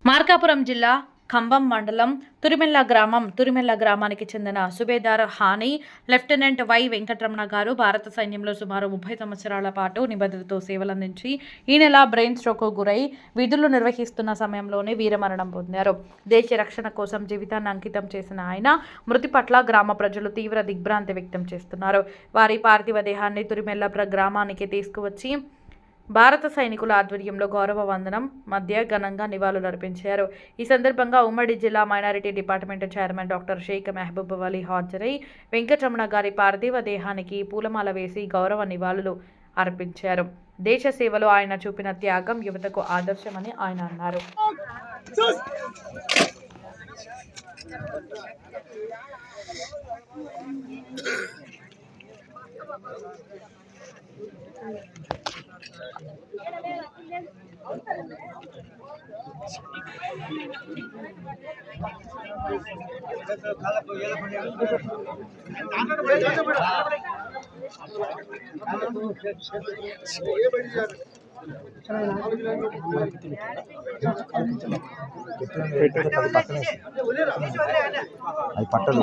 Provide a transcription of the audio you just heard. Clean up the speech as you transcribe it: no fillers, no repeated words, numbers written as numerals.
మార్కాపురం జిల్లా ఖమ్మం మండలం తురిమెల్ల గ్రామానికి చెందిన సుబేదార్ హానీ లెఫ్టినెంట్ వై వెంకటరమణ గారు భారత సైన్యంలో సుమారు 30 సంవత్సరాల పాటు నిబద్ధతతో సేవలందించి ఈ నెల బ్రెయిన్ స్ట్రోక్కు గురై విధులు నిర్వహిస్తున్న సమయంలోనే వీరమరణం పొందారు. దేశ రక్షణ కోసం జీవితాన్ని అంకితం చేసిన ఆయన మృతి పట్ల గ్రామ ప్రజలు తీవ్ర దిగ్భ్రాంతి వ్యక్తం చేస్తున్నారు. వారి పార్థివ దేహాన్ని తురిమెల్ల గ్రామానికి తీసుకువచ్చి భారత సైనికుల ఆధ్వర్యంలో గౌరవ వందనం మధ్య ఘనంగా నివాళులర్పించారు. ఈ సందర్భంగా ఉమ్మడి జిల్లా minority department chairman doctor Sheikh Mehboob Ali హాజరై వెంకటరమణ గారి పార్థివ దేహానికి పూలమాల వేసి గౌరవ నివాళులు అర్పించారు. దేశ సేవలో ఆయన చూపిన త్యాగం యువతకు ఆదర్శమని ఆయన అన్నారు. అది పట్టలు